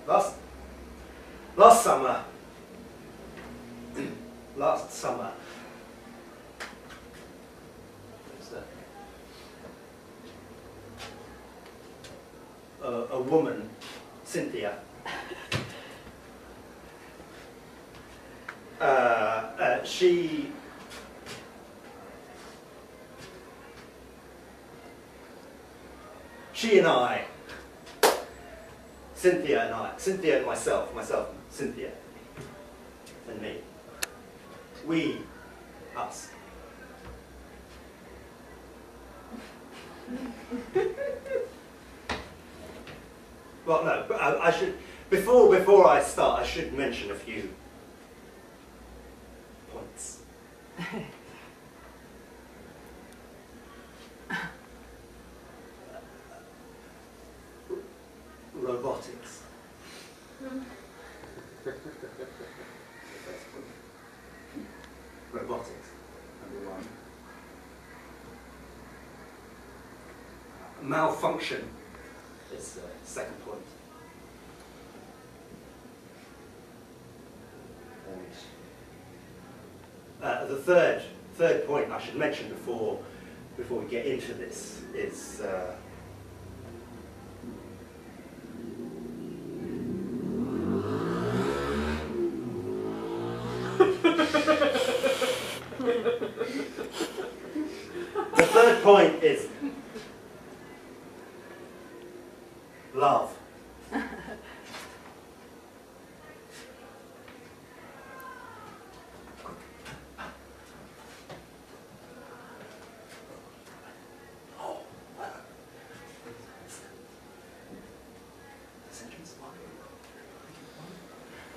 last summer, a woman, Cynthia, she and I, Cynthia and myself, Cynthia, and me. We, us. Well, no, but I should, before I start, I should mention a few points. Robotics. Robotics, number one. Malfunction is the second point. And the third point I should mention before we get into this is the third point is love.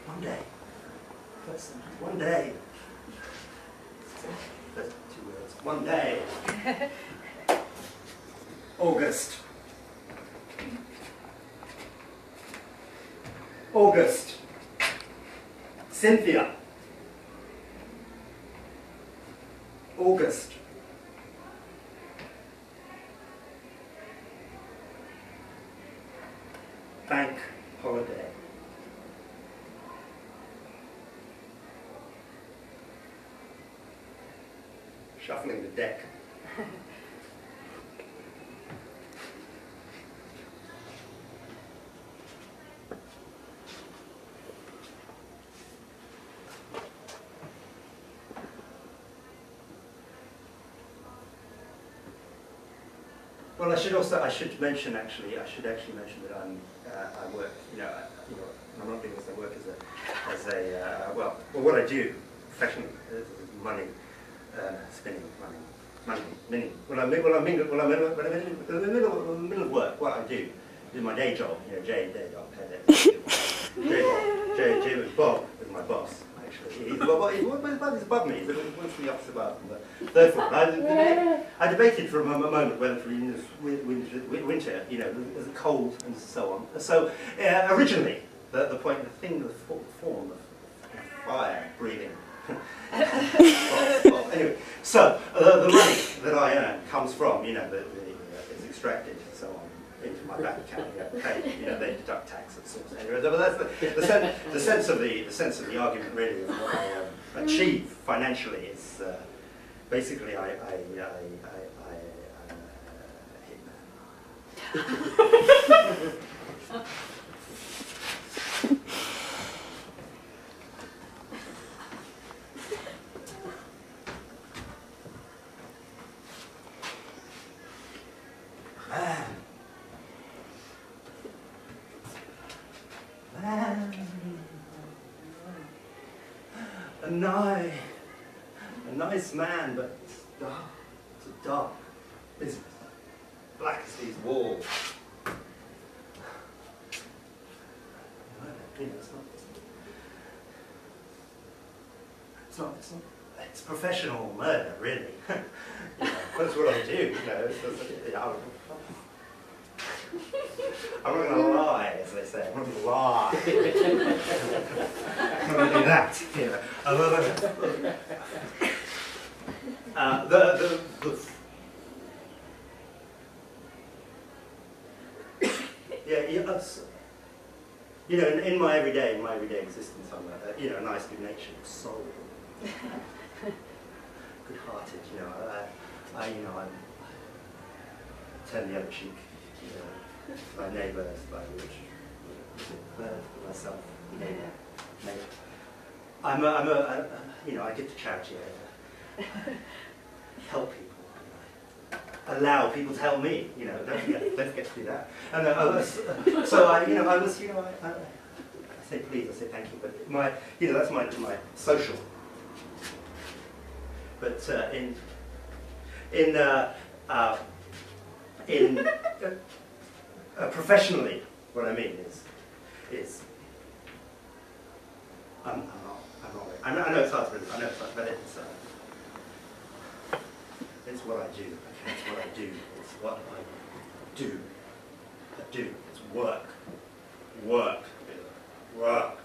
One day. First sentence. One day. First 2 words. One day. August. August. Cynthia. August. Bank holiday. Shuffling the deck. Well, I should mention actually that I work, I'm not doing this, I work as a well, what I do professionally is money, spinning money, when I'm in the middle of work, what I do is my day job, day job, Bob is my boss. He's above me, he's the office above. Third floor. I debated for a moment whether in this winter, there's a cold and so on. So originally, the form of fire breathing. Well, anyway, so the money that I earn comes from, is extracted and so on into my bank account. They deduct tax and so on. Anyway, but that's the sense of the argument really of what I achieve financially is basically I a nice man, but it's dark. It's a dark business. Black as these walls. It's professional murder, really. That's what I do. I'm not going to lie, as they say. I'm not going to lie. I'm not going to do that. you know, in my everyday existence, I'm a nice, good-natured soul, good-hearted. You know, I turn the other cheek. You know, my neighbours, my myself, neighbour. I'm I give to charity. I help people. Allow people to help me. You know, don't forget to do that. And I say please, I say thank you, but that's my social. But professionally, what I mean is I'm not. I know it's hard to believe. I know it's hard, but it's what I do. Okay, it's what I do. It's what I do. I do. It's work. Work. Work.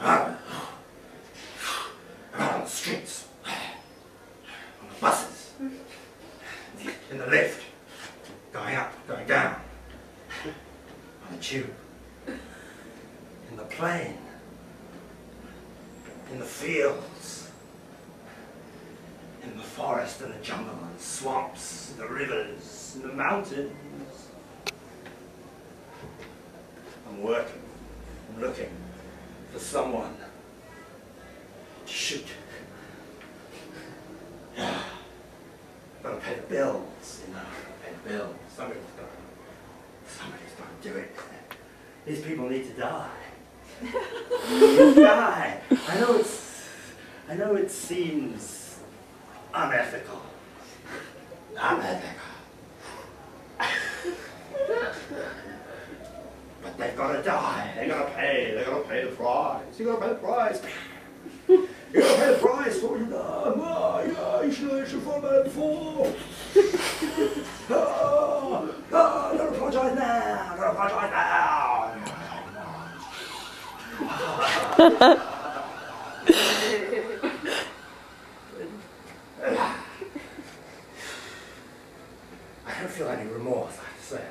On the streets. On the buses. In the lift. Going up, going down. On the tube. In the plane. In the fields. In the forest and the jungle and swamps, and the rivers and the mountains. I'm working. I'm looking for someone to shoot. Gotta pay the bills, you know. Pay the bills. Somebody's got to do it. These people need to die. They need to die. I know it seems unethical. But they've got to die. They're gonna pay the price. You gotta pay the price. You gotta pay the price for what you've done. Yeah, you should have thought about it before. Don't apologise now. Don't apologise now. I don't feel any remorse, I have to say.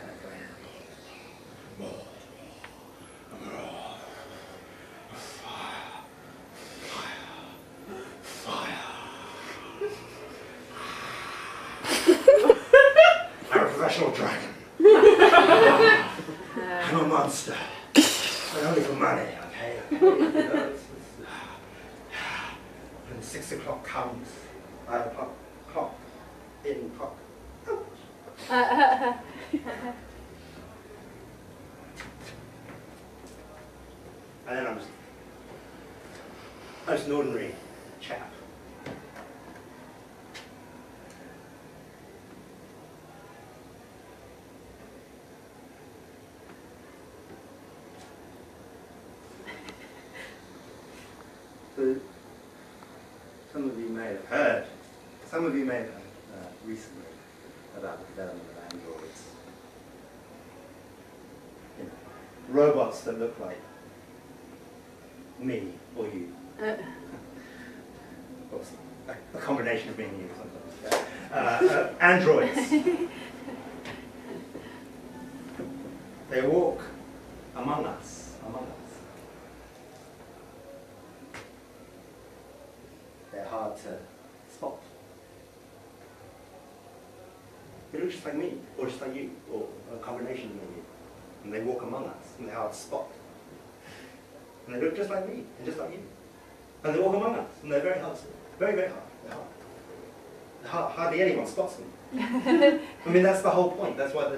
I'm a professional dragon. I'm a monster. But only for money, okay? When 6 o'clock comes, I clock in, clock out. And then I'm just an ordinary chap. So, some of you may have heard recently about the development of androids. You know, robots that look like me or you. A combination of me and you sometimes. Androids. They walk among us. They're hard to spot. They look just like me, or just like you, or a combination of me and you. And they walk among us, and they're hard to spot. And they look just like me, and just like you. And they walk among us, and they're very hard to, very, very hard. They're hard. Hardly anyone spots them. I mean, that's the whole point. That's why they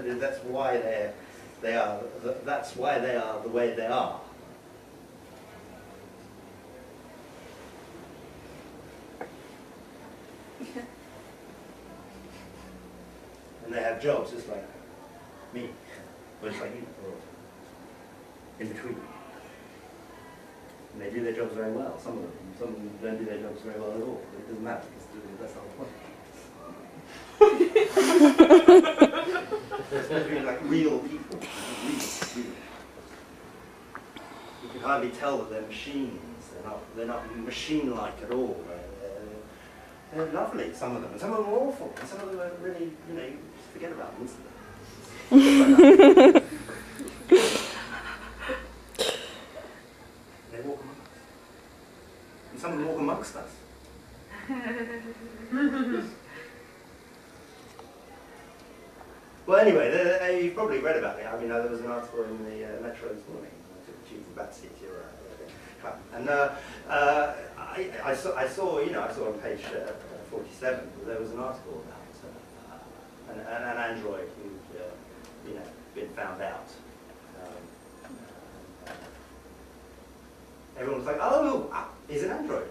are the way they are. And they have jobs just like me, or just like you, or in between. And they do their jobs very well. Some of them don't do their jobs very well at all. But it doesn't matter, because that's the whole point. They're supposed to be like real people. Real. You can hardly tell that they're machines. They're not machine-like at all. They're lovely, some of them, and some of them are awful, and some of them are really, you just forget about them instantly. They walk among us. And some of them walk amongst us. Well, anyway, you've probably read about it. I mean, there was an article in the Metro this morning. I took the tube from Battersea to your club, and I saw on page 47 there was an article about an android who'd been found out. Everyone was like, "Oh, he's an android,"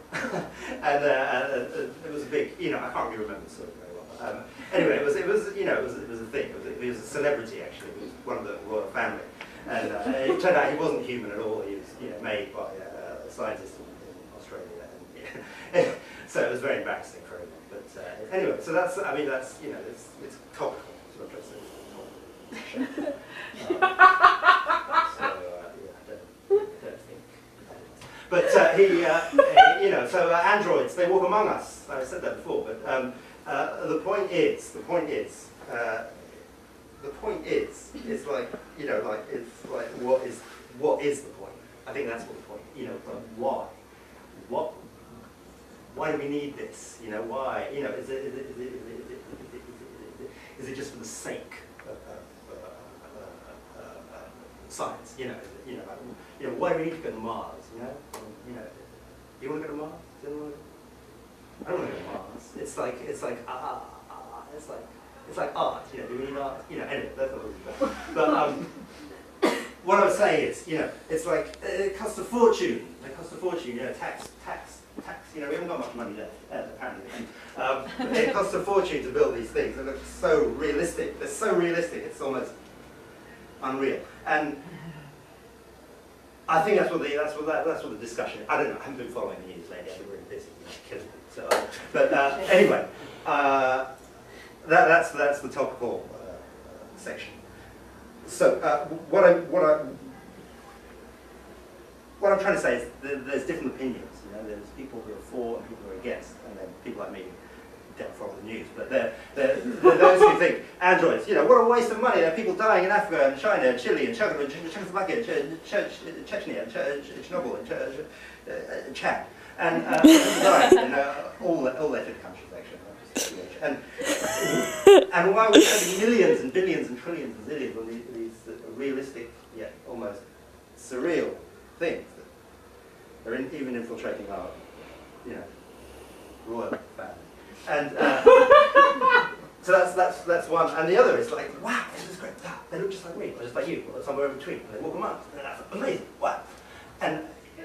and it was a big, I can't really remember the story very well. Anyway, it was a thing. He was a celebrity actually. He was one of the royal family, and it turned out he wasn't human at all. He was made by a scientist in Australia, and so it was very embarrassing for him. But anyway, so that's it's topical. That's what I'm trying to say. But so androids, they walk among us. I said that before, but the point is, it's like, what is the point? I think that's what the point. Why? Why do we need this? Why? Is it just for the sake of science? Why do we need to go to Mars? Do you want to go to Mars? I don't want to go to Mars. It's like art. Do we need art? Anyway, that's not what it's about. But what I would say is, it's like it costs a fortune. It costs a fortune. Tax. We haven't got much money left, apparently. It costs a fortune to build these things. They look so realistic. They're so realistic. It's almost unreal. And I think that's what the discussion is. I don't know. I haven't been following the news lately. I've been really busy, killing me. So, but anyway, that's the topical section. So what I'm trying to say is there's different opinions. There's people who are for and people who are against, and then people like me don't follow the news. But there are those who think androids. What a waste of money. There are people dying in Africa and China and Chile and Czechoslovakia, Chechnya, Chernobyl and Chad, and dying in all their good countries actually. And why are we spending millions and billions and trillions and zillions on these realistic yet almost surreal things that are even infiltrating our, royal family? And so that's one. And the other is like, wow, this is great. They look just like me, or just like you, or somewhere in between. They walk amongst, and that's amazing. Wow. And I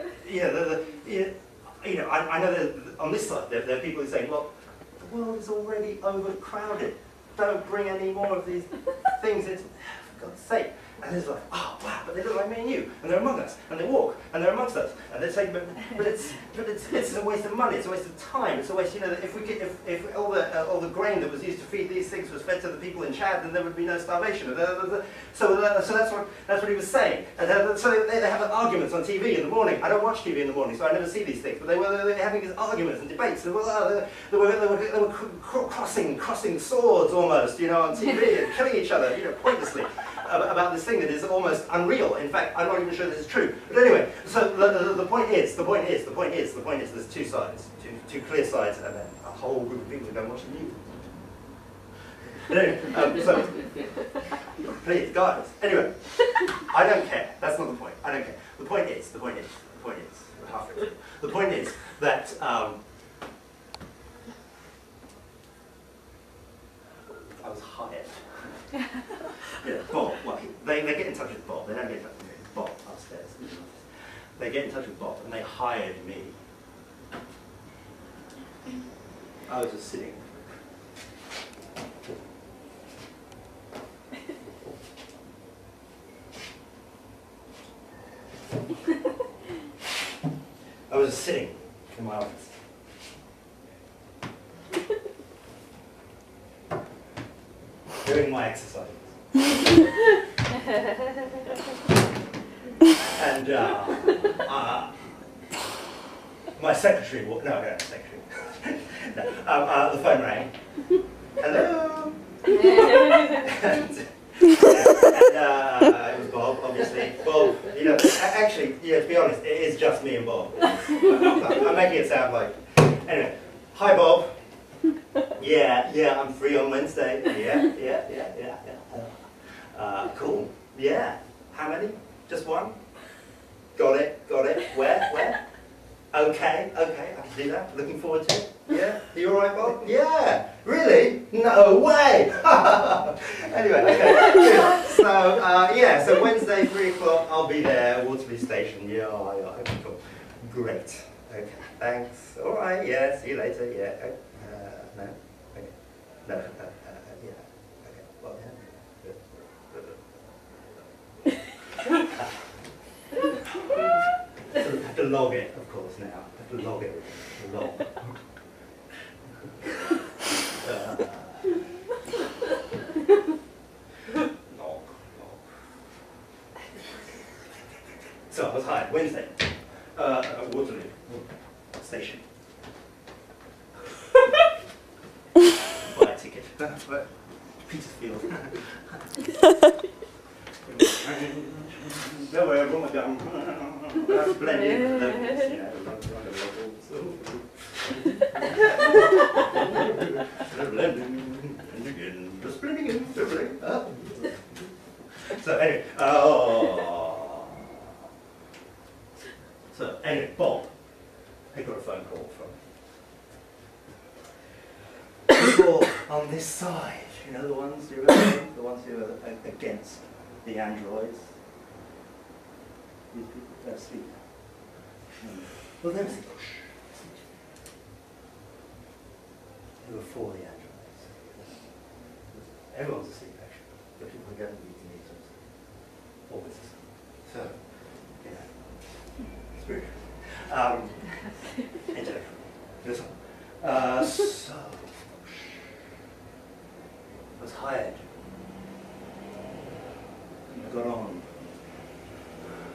know that on this side there are people who say, well, the world is already overcrowded. Don't bring any more of these things into, for God's sake. And it's like, oh wow, but they look like me and you, and they're among us, and they walk, and they're amongst us, and they say, but it's a waste of money, it's a waste of time, it's a waste, if all the grain that was used to feed these things was fed to the people in Chad, then there would be no starvation. So that's what he was saying. And so they have arguments on TV in the morning. I don't watch TV in the morning, so I never see these things. But they were having these arguments and debates. They were crossing swords almost, on TV and killing each other, pointlessly. About this thing that is almost unreal. In fact, I'm not even sure this is true. But anyway, so the point is, there's two sides, two clear sides, and then a whole group of people who don't watch the news. Anyway, so, please, guys. Anyway, I don't care. That's not the point. I don't care. The point is, we're halfway through. The point is that I was hired. Bob, well, they get in touch with Bob. They don't get in touch with me. Bob upstairs. They get in touch with Bob, and they hired me. I was just sitting. I was just sitting in my office. Doing my exercises. And my secretary walked, no, I don't have a secretary. No, the phone rang. Hello? It was Bob, obviously. Bob, you know, actually, yeah, to be honest, it is just me and Bob. I'm making it sound like... Anyway, hi Bob. Yeah, I'm free on Wednesday. Yeah. Cool. Yeah. How many? Just one? Got it. Where? Okay, I can do that. Looking forward to it. Yeah? Are you alright, Bob? Yeah! Really? No way! Anyway, okay. So Wednesday, 3 o'clock, I'll be there, Waterloo Station. Yeah, cool. Great. Okay, thanks. Alright, yeah, see you later. Yeah. No? Okay. No, yeah. Okay, well, yeah. I have to log it, of course, now. I have to log it. Log. Log. So I was hired Wednesday. Waterloo Station. Buy a ticket. Petersfield. Don't worry, I've got my gum. That's blended with locals, you know, run the locals. Just blending in, blending up. So anyway, Bob, I got a phone call from people on this side, you know, the ones who are against the androids. These people, they're asleep. Well, they're asleep. They were for the androids. Everyone's asleep, actually. The people are going to these meetings. Always asleep. So, yeah. Spiritual. Intellectual. This one. So, I was hired. I got on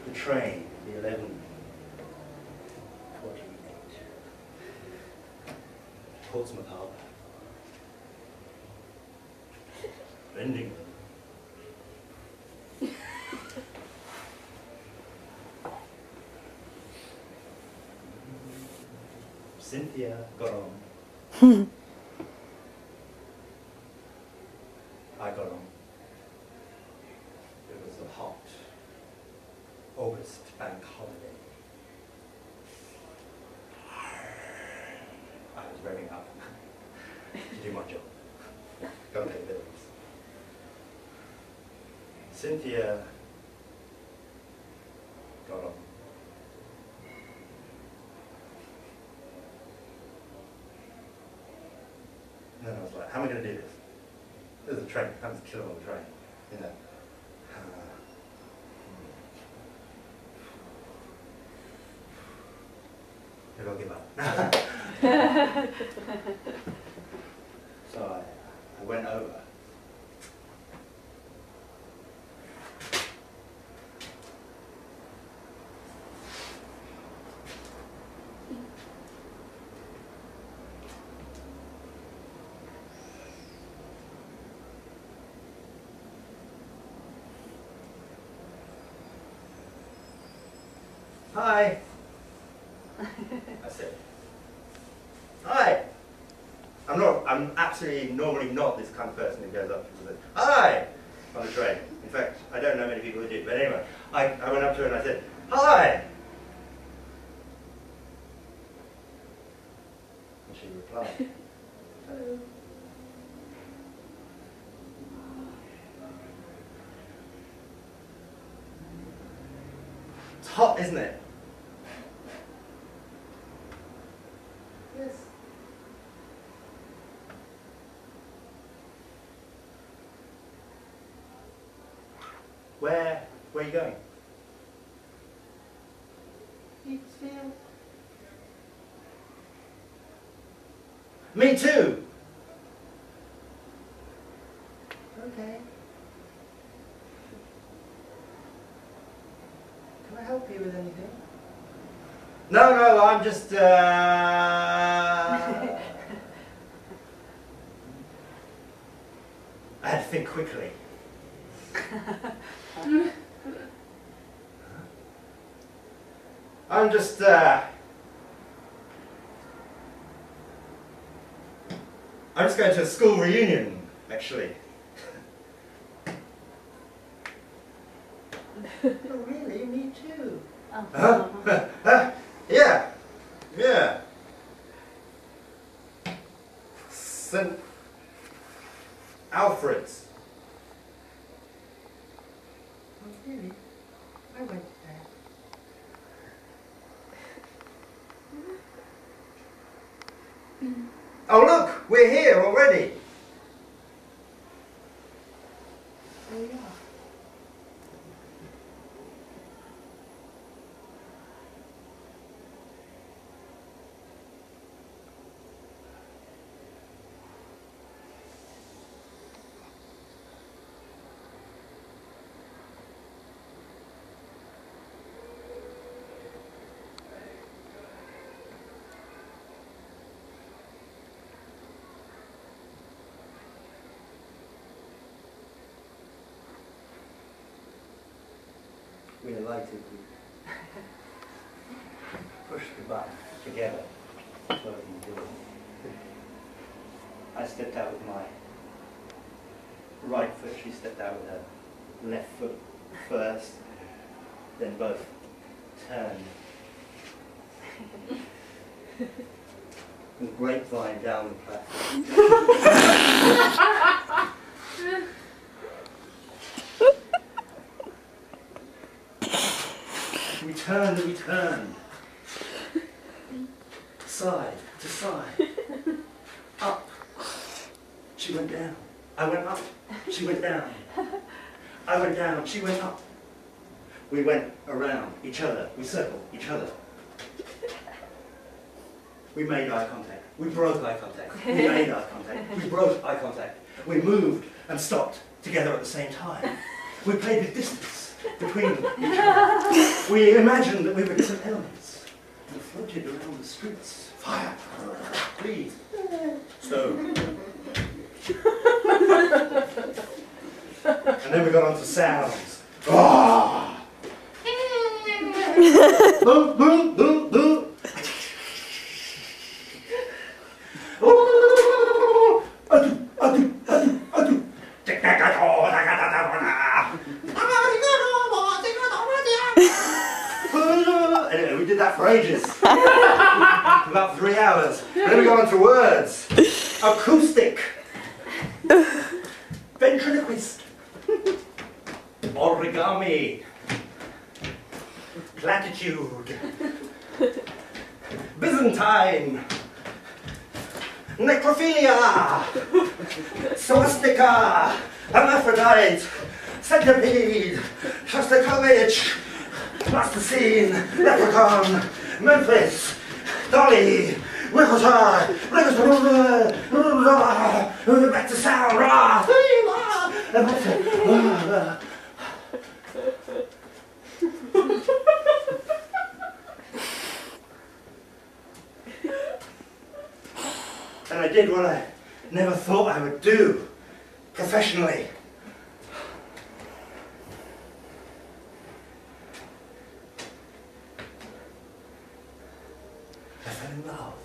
the train, the 11:48. Portsmouth Harbour. Bending. Cynthia got on. I got on. It was a hot August bank holiday. I was revving up to do my job. Go and pay the bills. Cynthia got on. And then I was like, how am I going to do this? There's a train. I'm just killing on the train. You know. Maybe I'll give up. So I went over. Hi. I said, hi. I'm absolutely normally not this kind of person who goes up to people and says, hi, on the train. In fact, I don't know many people who do, but anyway, I went up to her and I said, hi. And she replied, hello. It's hot, isn't it? Yes. Where are you going? Petersfield. Me too. Okay. Can I help you with anything? No, I'm just, I had to think quickly. I'm just going to a school reunion, actually. Oh, really? Me too. Yeah. Yeah. St. Alfred's. Oh, really? I went there. Oh, look! We're here already. There we are. We alighted, we pushed the button together so it can do it. I stepped out with my right foot, she stepped out with her left foot first, then both turned. And grapevine down the platform. We turned, side to side, up, she went down, I went up, she went down, I went down, she went up. We went around each other, we circled each other. We made eye contact, we broke eye contact, we made eye contact, we broke eye contact. We moved and stopped together at the same time. We played with distance between each other. We imagined that we were different elements and floated around the streets. Fire, please, stone. And then we got on to sounds. Ah! Boom, boom, boom, boom. Anyway, we did that for ages. About 3 hours. Then we got on to words. Acoustic. Ventriloquist. Origami. Platitude. Byzantine. Necrophilia. Swastika. Hermaphrodite. Centipede. Shostakovich. Plasticine, Leprechaun, Memphis, Dolly, Wickletar, back to sound, and I did what I never thought I would do professionally. I fell in love.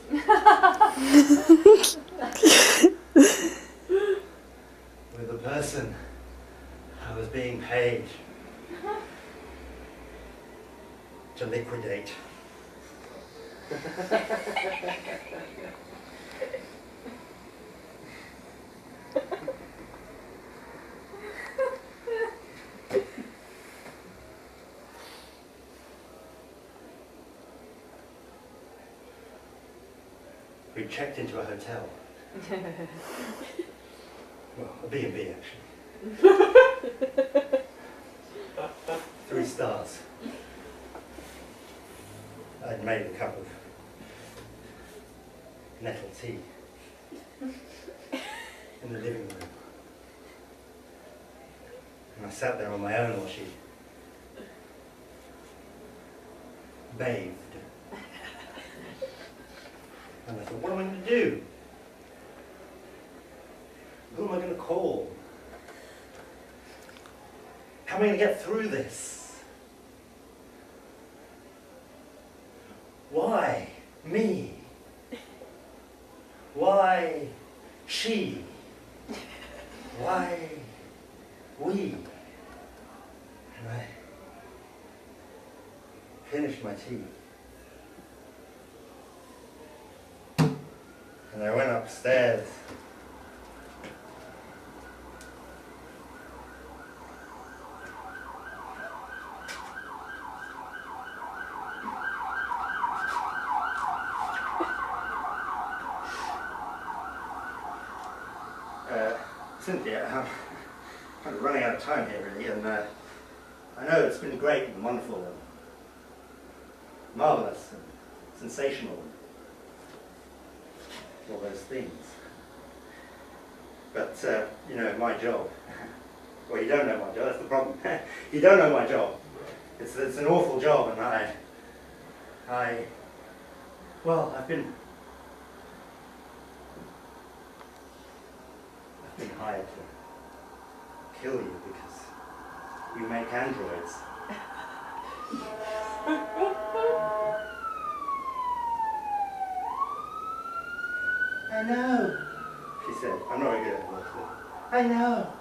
With the person I was being paid to liquidate. We checked into a hotel. Well, a B&B actually. 3 stars. I'd made a cup of nettle tea in the living room. And I sat there on my own while she bathed. And I thought, what am I going to do? Who am I going to call? How am I going to get through this? Why me? Why she? Why we? And I finished my tea. And I went upstairs. Cynthia, I'm kind of running out of time here really, and I know it's been great and wonderful and marvellous and sensational and all those things. But, you know, my job, well, you don't know my job, that's the problem. You don't know my job. It's an awful job, and well, I've been hired to kill you because you make androids. I know, she said. I'm not very good at it. I know.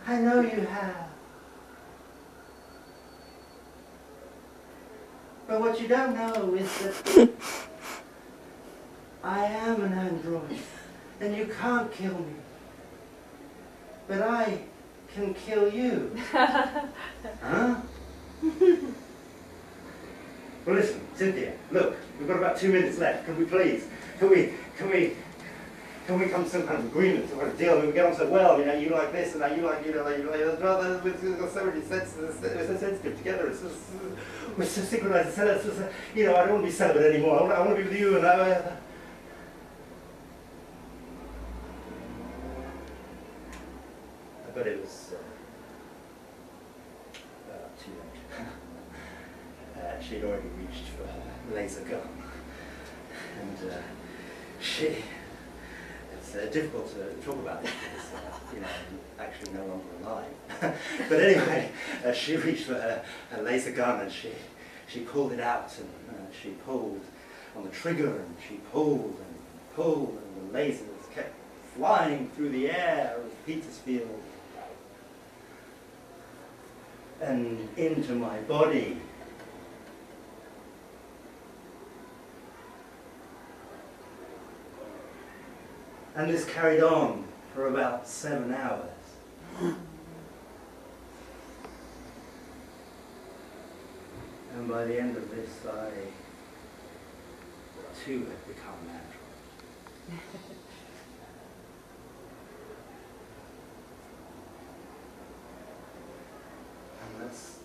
I know you have. But what you don't know is that I am an android. And you can't kill me. But I can kill you. Huh? Well listen, Cynthia, look, we've got about 2 minutes left. Can we please? Can we come to some kind of agreement, some kind of deal? I mean, we get on so well, you know, you like this and now you like, you know, we've got so many senses, we're so sensitive together, we're so synchronized, you know, I don't want to be celibate anymore, I want to be with you, and but it was too late. She'd already reached for her laser gun, and it's difficult to talk about this because you know, I'm actually no longer alive. But anyway, she reached for her laser gun, and she pulled it out, and she pulled on the trigger, and she pulled and pulled, and the lasers kept flying through the air of Petersfield and into my body. And this carried on for about 7 hours. And by the end of this, I too had become an android.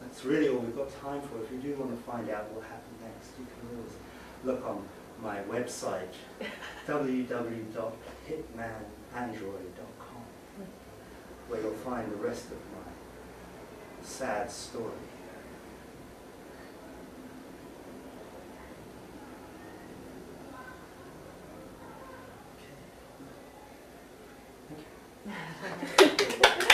That's really all we've got time for. If you do want to find out what happened next, you can always look on my website, www.hitmanandroid.com, where you'll find the rest of my sad story. Okay. Thank you.